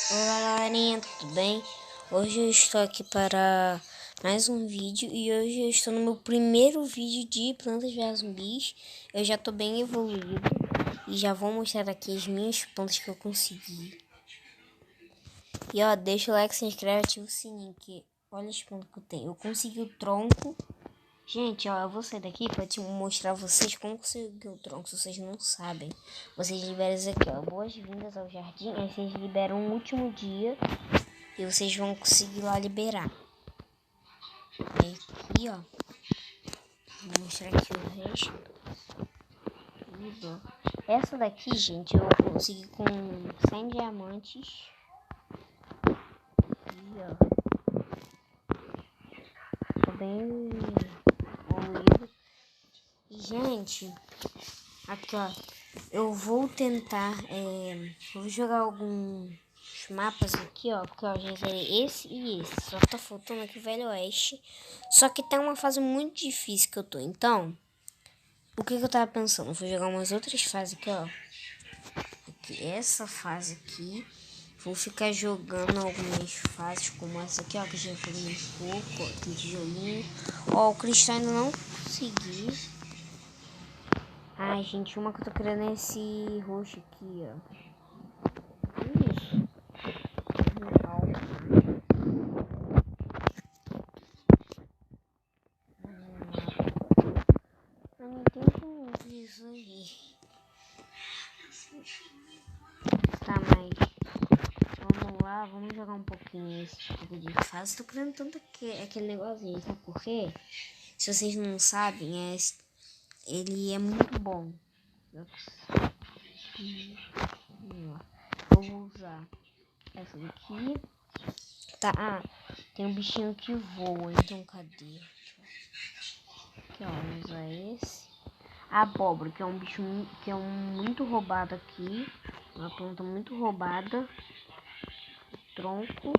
Olá galerinha, tudo bem? Hoje eu estou aqui para mais um vídeo e hoje eu estou no meu primeiro vídeo de Plantas vs Zumbis. Eu já estou bem evoluído e já vou mostrar aqui as minhas plantas que eu consegui. E ó, deixa o like, se inscreve e ativa o sininho, que olha as plantas que eu tenho. Eu consegui o tronco. Gente, ó, eu vou sair daqui para te mostrar a vocês como conseguir o tronco, se vocês não sabem. Vocês liberam isso aqui, ó, boas-vindas ao jardim, aí vocês liberam o último dia e vocês vão conseguir lá liberar. Aí aqui, ó, vou mostrar aqui o resto. Tudo. Essa daqui, gente, eu consegui com 100 diamantes. Aqui, ó, tô bem evoluído. E, gente, aqui, ó, eu vou tentar, vou jogar alguns mapas aqui, ó, porque, ó, gente, é esse e esse. Só tá faltando aqui o Velho Oeste. Só que tá uma fase muito difícil que eu tô, então, o que eu tava pensando? Vou jogar umas outras fases aqui, ó. Aqui, essa fase aqui. Vou ficar jogando algumas fases como essa aqui, ó, que já foi um pouco, ó, tem tijolinho. Ó, o cristal ainda não consegui. Ai, gente, uma que eu tô querendo é esse roxo aqui, ó. Isso. Legal. Eu não entendi isso aí. Tá, mas vamos lá, vamos jogar um pouquinho esse tipo de fase. Tô querendo tanto aquele negocinho, sabe por quê? Se vocês não sabem, ele é muito bom. Eu vou usar essa daqui. Tá, tem um bichinho que voa, então cadê? Aqui, ó, vou usar esse. A abóbora, que é um bicho que é muito roubado aqui. Uma planta muito roubada. Tronco.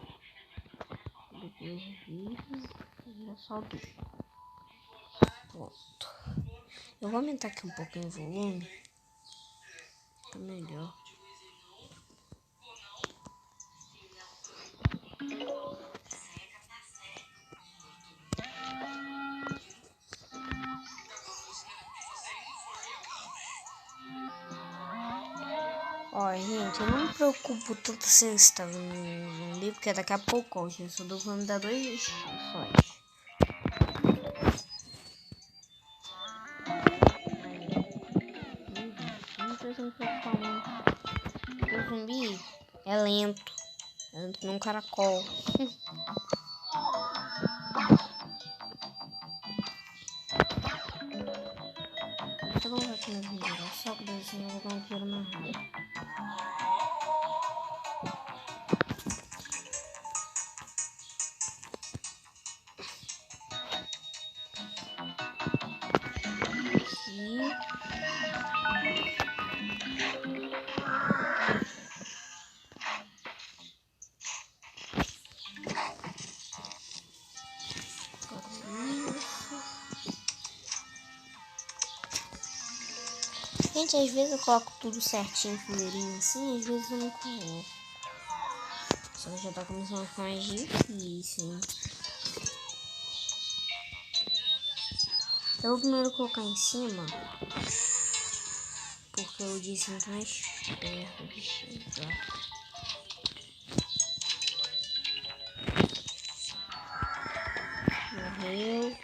Depois vivo. E é só do. Pronto. Eu vou aumentar aqui um pouquinho o volume. Fica melhor. Ó, gente, eu não me preocupo tanto assim se tá vendo um zumbi, porque daqui a pouco, ó, gente, só dou pra me dar 2 instruções. Não precisa me preocupar muito. Porque o zumbi é lento. É lento que nem um caracol. Deixa eu colocar aqui no vídeo, só que assim eu vou ganhar dinheiro mais rápido. Aqui. Gente, às vezes eu coloco tudo certinho, fileirinho assim, às vezes eu não coloco. Só que já tá começando a ficar mais difícil, hein? Eu vou primeiro colocar em cima, porque eu disse muito mais perto de chegar. Morreu.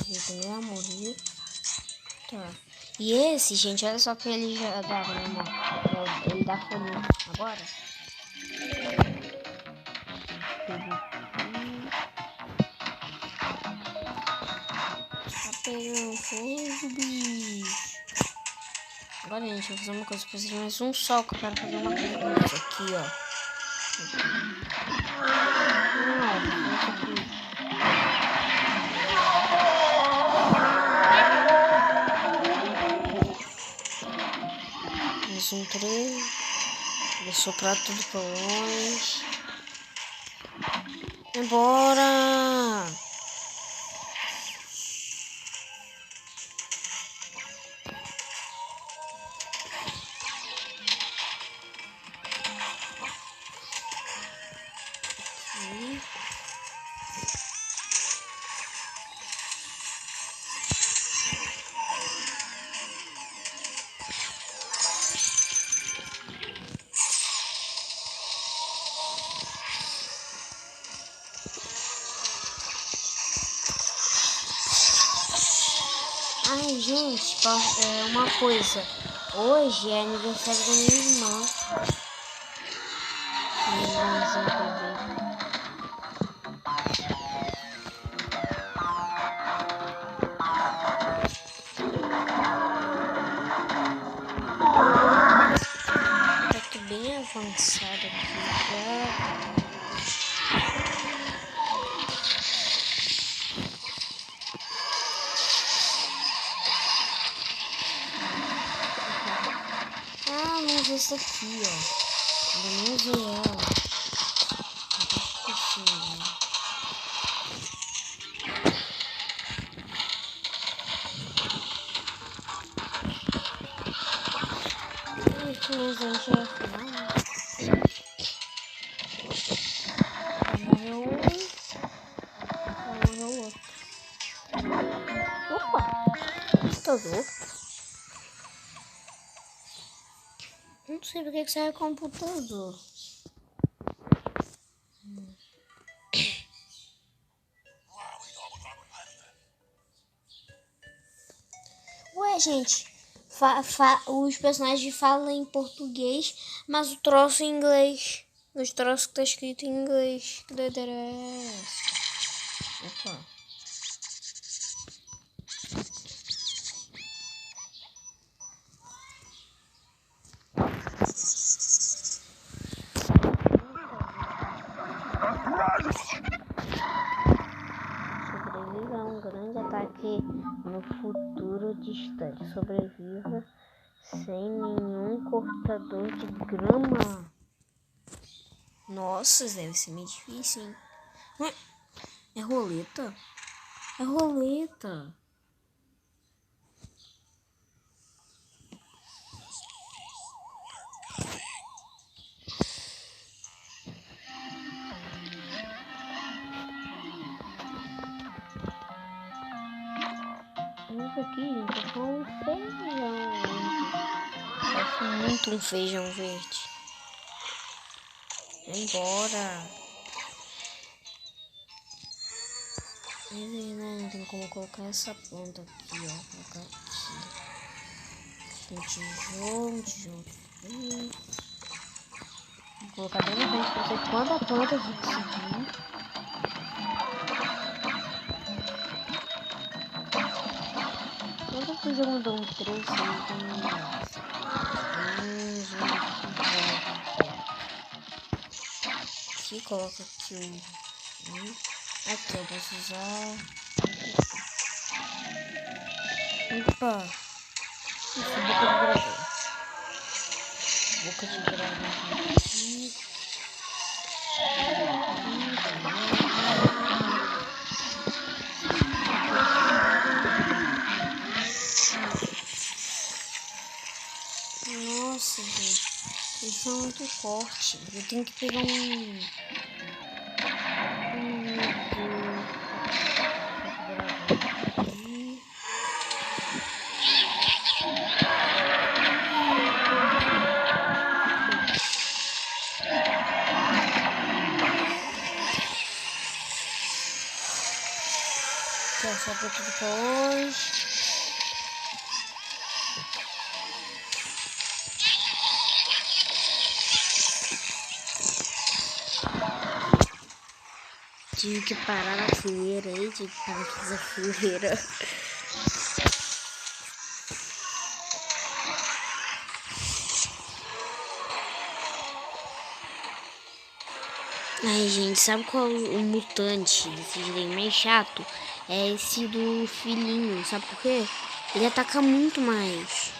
Esse também morreu. Tá. E esse, gente, olha só que ele já dava, né, amor? Ele dá folhinha. Agora. Tá pegando fogo, bicho. Agora, gente, eu vou fazer uma coisa. Eu preciso de mais um sol que eu quero fazer uma coisa aqui, ó. Mais um 3. Vou soprar tudo pra longe. Embora! Ai, gente, uma coisa. Hoje é aniversário da minha irmã. Minha irmãzinha bebê. Já tô bem avançado aqui já. Ah, não usei essa aqui, ó. Ainda não usei ela. Não tá esquecendo. Esse usei já é final. Morreu um. Morreu o outro. Opa! Computador. Não sei porque que serve computador. Ué, gente, os personagens falam em português, mas o troço em inglês. Os troços que tá escrito em inglês. Que doideira é essa? Opa. Sobreviva a um grande ataque no futuro distante. Sobreviva sem nenhum cortador de grama. Nossa, deve ser meio difícil, hein? Ué, é roleta? É roleta. Isso aqui, gente, é só um feijão. Parece muito um feijão verde. Vai embora. É verdade, tem como colocar essa planta aqui, ó. Colocar aqui. Tem tijolo, tijolo. Vou colocar bem na frente pra você quando a planta de seguir. Quando eu fiz um dom 3, eu aqui, coloca aqui um. Aqui eu posso usar. Opa! Isso, boca de dragão aqui. Nossa, gente, eles são muito fortes. Eu tenho que pegar que é só pra tudo pra hoje. Tive que parar na fileira aí, tive que parar de fazer fileira. Ai, gente, sabe qual o mutante desse desenho mais chato? É esse do filhinho, sabe por quê? Ele ataca muito mais.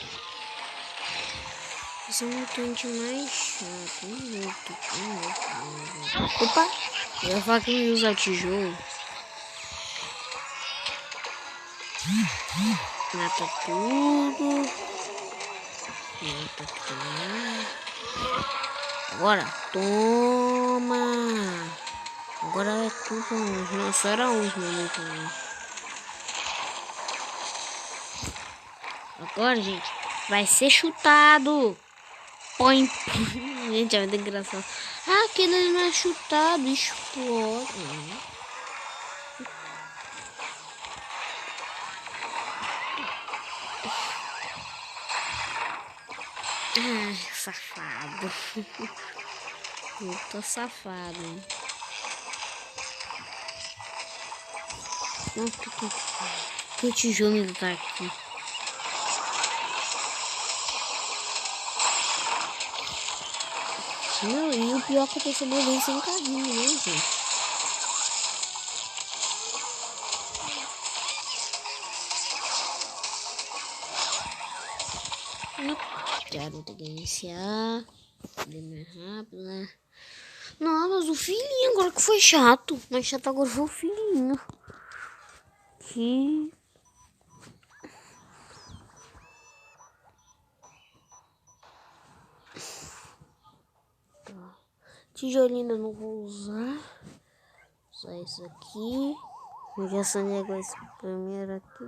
Esse é um mutante mais chato, muito. Opa! Eu ia falar que eu ia usar tijolo. Mata tudo. Mata tudo. Agora, toma. Agora é tudo longe. Não, só era um muito longe. Agora, gente, vai ser chutado. Põe. Gente, é muito engraçado. Ah, aquele não é chutado, explode. Ai, safado. Eu tô safado. Nossa, que o tijolo ainda tá aqui. Não, e o pior é que eu tô sobrevivendo sem carrinho, né, gente? Quero ter que iniciar. Bem mais rápido, né? Não, mas o filhinho agora que foi chato. Mas chato agora foi o filhinho. Que... Tá. Tijolinho ainda não vou usar. Só isso aqui. Eu já sonhei com esse primeiro aqui.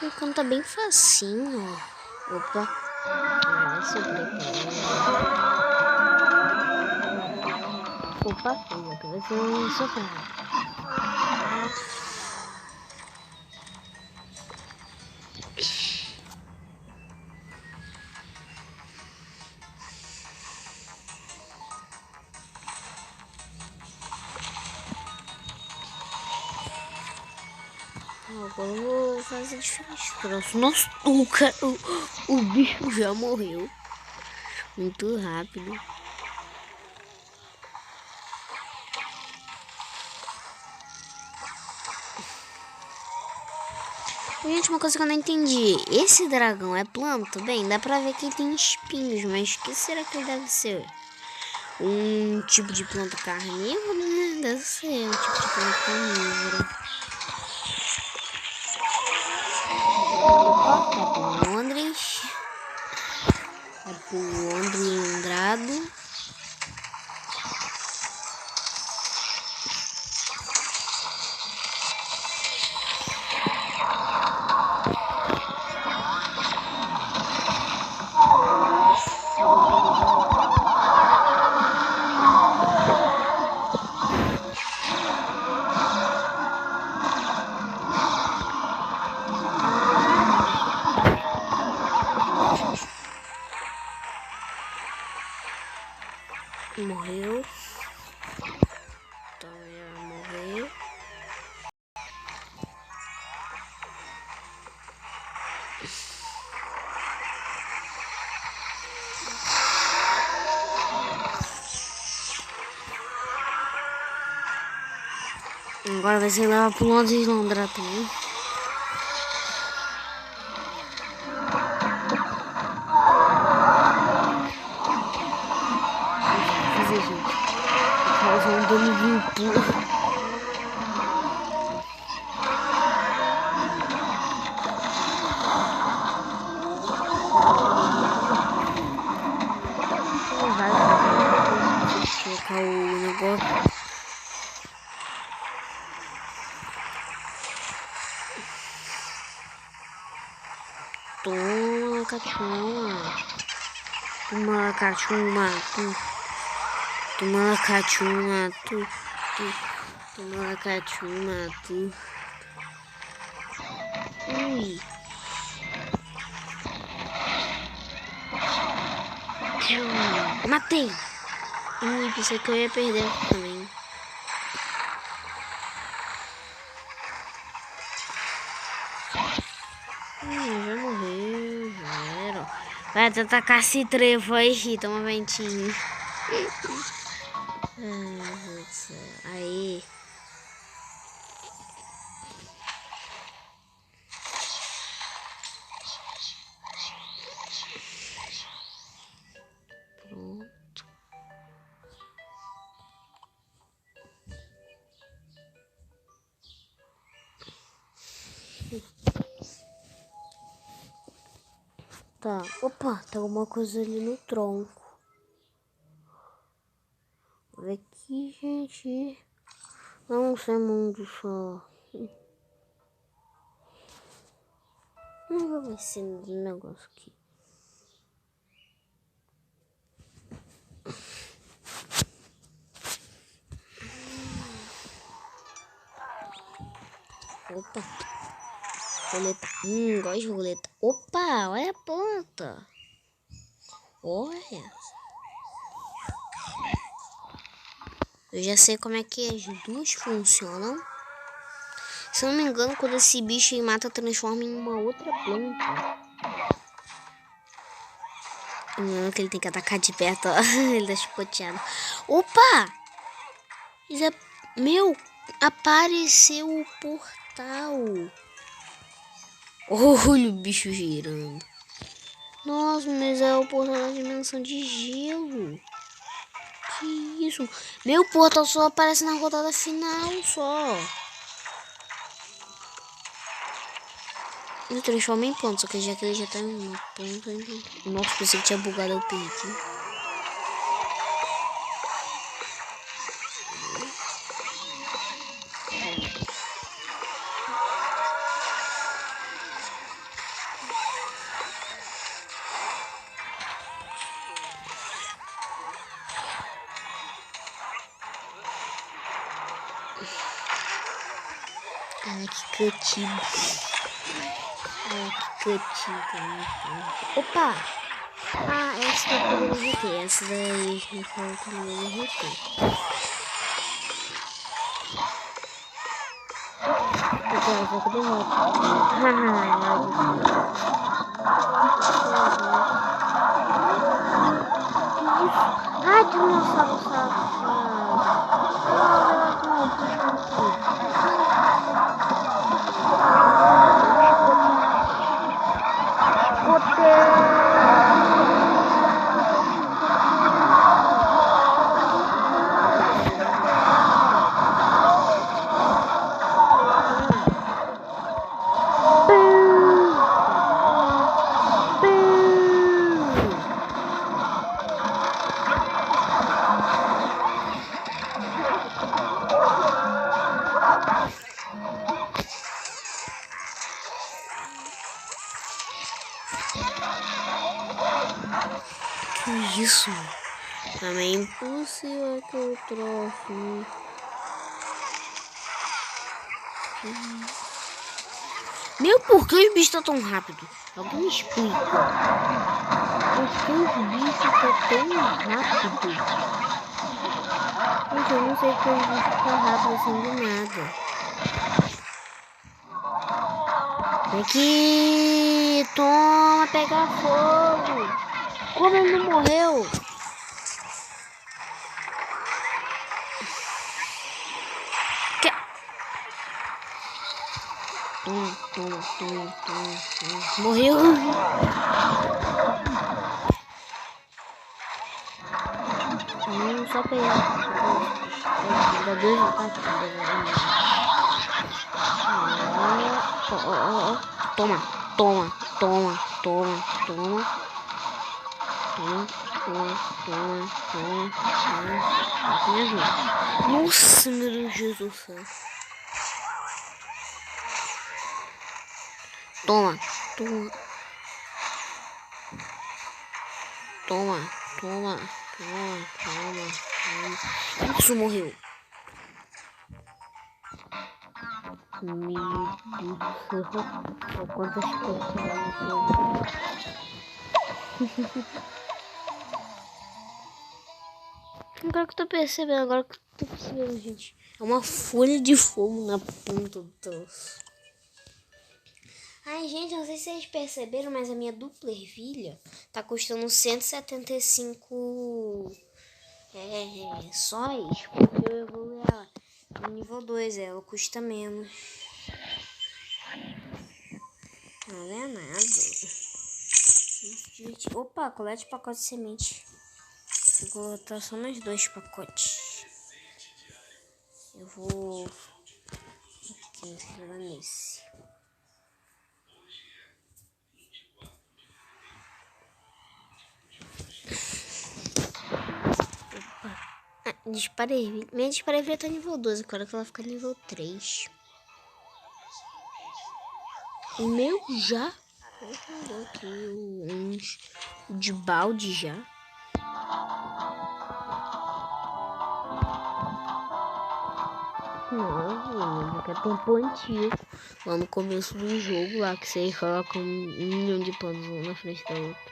O cano tá bem facinho, ó. Opa. Vai se preparando. Opa, aqui vai ser um sofá. Agora eu vou fazer diferente. Nossa, o bicho já morreu. Muito rápido. Gente, uma coisa que eu não entendi. Esse dragão é planta? Bem, dá pra ver que ele tem espinhos, mas o que será que ele deve ser? Um tipo de planta carnívora, né? Deve ser um tipo de planta carnívora. Capim Londres. Capim Londres Andrado. Morreu. Então ia morrer. Agora vai ser levar pro lado de Londra também. Fazer, gente. Causar um dano duplo. Colocar o negócio. Toma, cachorra. Toma, cachorra. Toma, cachorra. Toma, cachorra. Ui. Matei. Ui, pensei que eu ia perder também. Já morreu, já era. Vai tentar esse trevo aí, toma ventinho. Ai, meu Deus do céu. Aí. Pronto. Tá, opa, tem alguma coisa ali no tronco. Vou ver aqui, gente. Não sei muito só. Não vai ser um negócio aqui. Opa. Roleta. Gosto de roleta. Opa, olha a planta. Olha. Eu já sei como é que as duas funcionam. Se eu não me engano, quando esse bicho aí mata, transforma em uma outra planta. Não, que ele tem que atacar de perto, ó. Ele tá chicoteado. Opa! Meu, apareceu o portal. Olha o bicho girando. Nossa, mas é o portal da dimensão de gelo. Que isso? Meu, portal só aparece na rodada final, só. Ele transforma em ponto, só que já que ele já tá em uma ponta. Então... Nossa, pensei que tinha bugado o perdi. Ah, que cantido. Ah, que cantido. Opa! Ah, essa daqui eu derrotei. Essa daí me falou que eu derrotei. Agora eu vou Ai, dinossauro safado. Que isso? Também é impossível aquele troço. Meu, por que os bichos estão tão rápido? Alguém me explica. Por que os bichos estão tão rápido? Gente, eu não sei porque os bichos ficam rápidos assim do nada. Vem aqui! Toma, pega fogo! Como ele não morreu? Toma. Morreu! Só pegar. Dá 2 ataques. Toma. Nossa, meu Deus, Jesus do céu. Toma. Isso, morreu. Meu Deus do céu. Quantas pessoas. Agora que eu tô percebendo, gente. É uma folha de fogo na ponta do troço. Ai, gente, não sei se vocês perceberam, mas a minha dupla ervilha tá custando 175 sóis, porque eu evoluí ela no nível 2, ela custa menos. Não é nada. Opa, colete pacote de semente. Eu vou botar só mais 2 pacotes. Eu vou aqui nesse. Minha disparei tá nível 12, agora que ela fica nível 3. O meu já? Deu aqui uns de balde já. Nossa, já tem plantio. Lá no começo do jogo, lá que você coloca 1 milhão de panos um na frente da outra.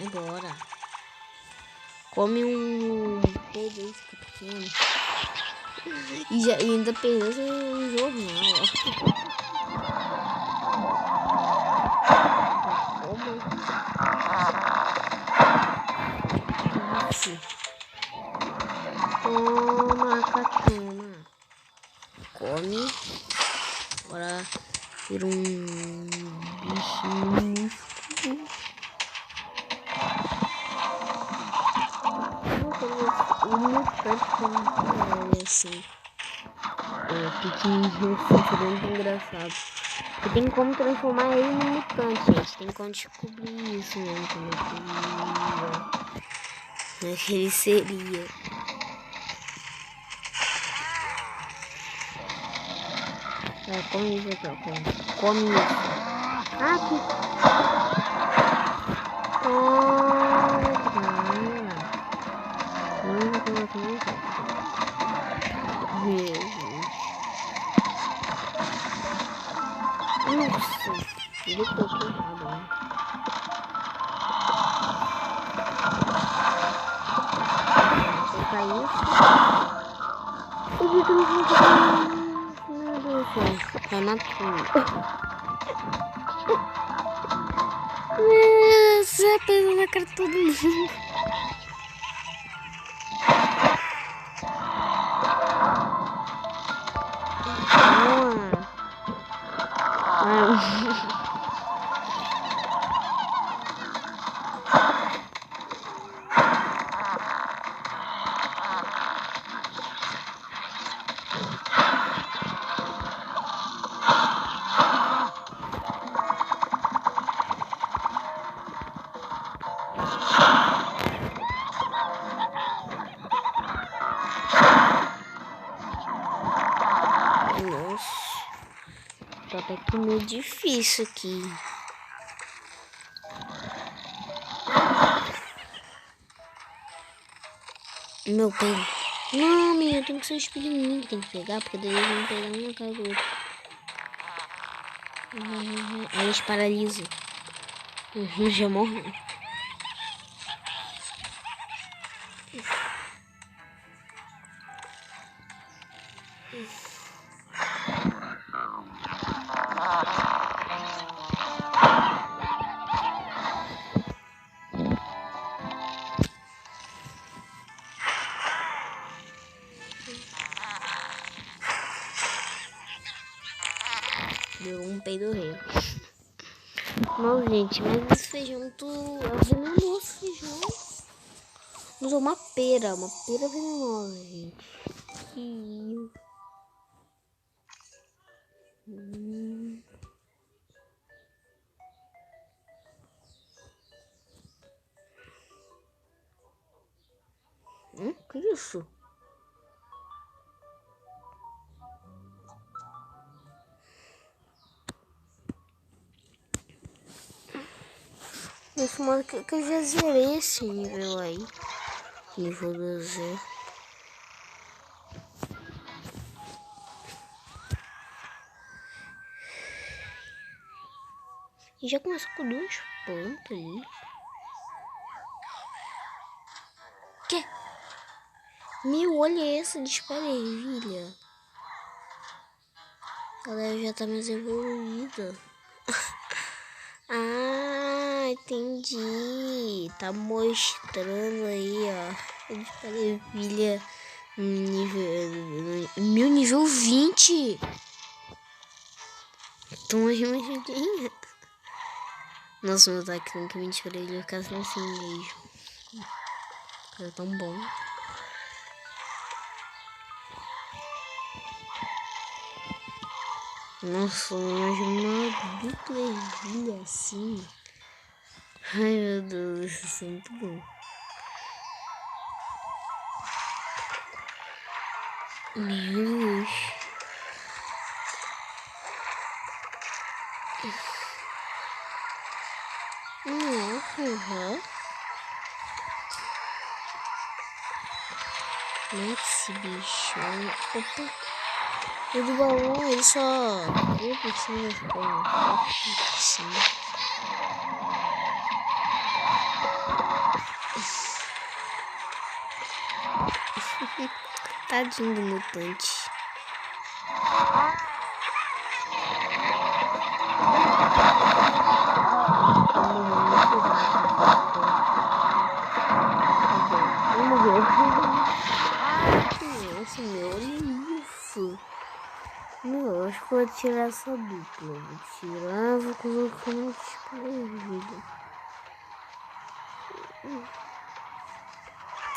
Agora. Come um peixe pequeno. E ainda perdeu seu jornal, ó. Toma, cachorro. Come. Agora vira um bichinho. O mutante assim. Pequenininho assim, muito engraçado. E tem como transformar ele no mutante, gente. Tem como descobrir isso mesmo. Como é que ele seria. Come isso aqui, ó. Come isso. Ah, aqui. Nossa, ele tocou errado, né? Vou colocar isso. Eu vi que não vou colocar. Meu Deus do céu. Vai na tua. Nossa, pesa na cara de todo mundo. Nossa, tá até que meio difícil aqui. Meu pelo. Não, meu, tem que ser o espelho em mim que tem que pegar, porque daí eles vão pegar um na cara do outro. Aí eles paralisam. Já morreu. Deu um peido rei. Não, gente, mas esse feijão é venenoso, feijão. Usou uma pera venenosa, gente. Que isso? Esse modo que eu já zerei esse nível aí. Nível do Z. E já começou com 2 plantas ali. Que? Meu, olha essa de ervilha. Ela já tá mais evoluída. Ah, entendi. Tá mostrando aí, ó. De ervilha meu nível 20. Tô rimadinha. Nossa, meu ataque nunca me tirou ele ficar assim mesmo. Cara, tão bom. Nossa, mas uma dupla ervilha assim. Ai, meu Deus, isso é muito bom. Meu Deus. Aham. Não é esse bicho. Opa. O do balão, ele só... Eu por cima por cima. Tadinho do mutante. Nossa, meu, olha isso. Não, acho que eu vou tirar essa dupla. Vou tirar, vou colocar no display.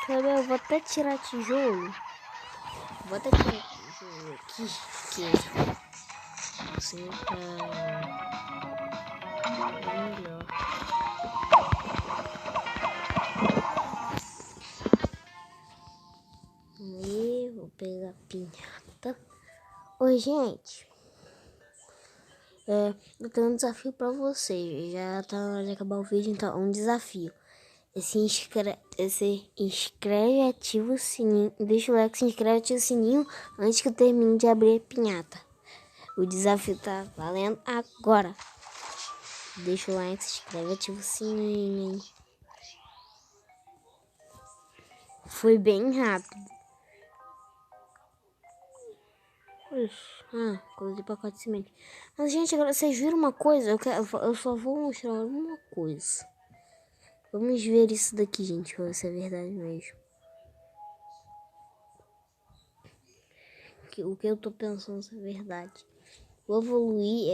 Cara, eu vou até tirar tijolo. Vou até tirar tijolo aqui. Que assim tá melhor. E vou pegar a pinhata. Oi, gente. Eu tenho um desafio pra vocês. Já tá na hora de acabar o vídeo, então é um desafio. Se inscreve e ativa o sininho. Deixa o like, se inscreve e ativa o sininho antes que eu termine de abrir a pinhata. O desafio tá valendo agora. Deixa o like, se inscreve e ativa o sininho, hein? Foi bem rápido. Isso. Coloquei pacote de semente. Mas, gente, agora vocês viram uma coisa? Eu só vou mostrar uma coisa. Vamos ver isso daqui, gente, pra ver se é verdade mesmo. O que eu tô pensando se é verdade. Vou evoluir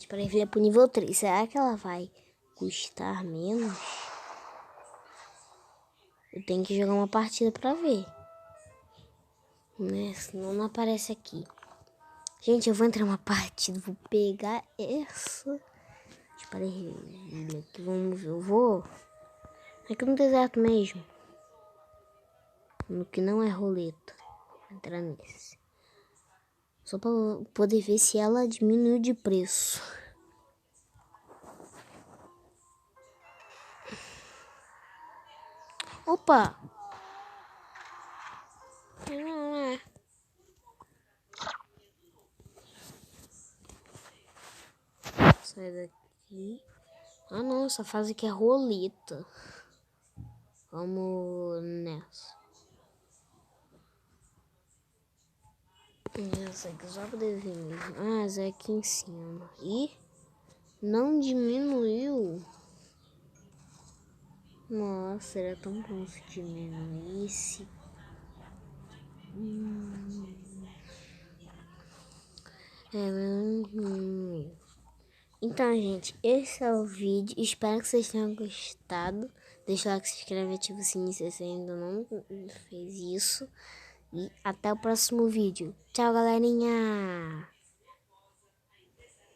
para ir pro nível 3. Será que ela vai custar menos? Eu tenho que jogar uma partida pra ver. Né? Senão não aparece aqui. Gente, eu vou entrar numa partida. Vou pegar essa. Espera aí. Aqui, vamos ver. Eu vou. Aqui no deserto mesmo. No que não é roleta. Vou entrar nesse. Só pra poder ver se ela diminuiu de preço. Opa! Sai daqui. Ah não, essa fase aqui é roleta. Vamos nessa. Essa aqui só pra poder ver mesmo. Essa é aqui em cima. E não diminuiu. Nossa, era tão bom se diminuísse. Mas não diminuiu. Então, gente, esse é o vídeo. Espero que vocês tenham gostado. Deixa o like, se inscreve, ativa o sininho se você ainda não fez isso. E até o próximo vídeo. Tchau, galerinha!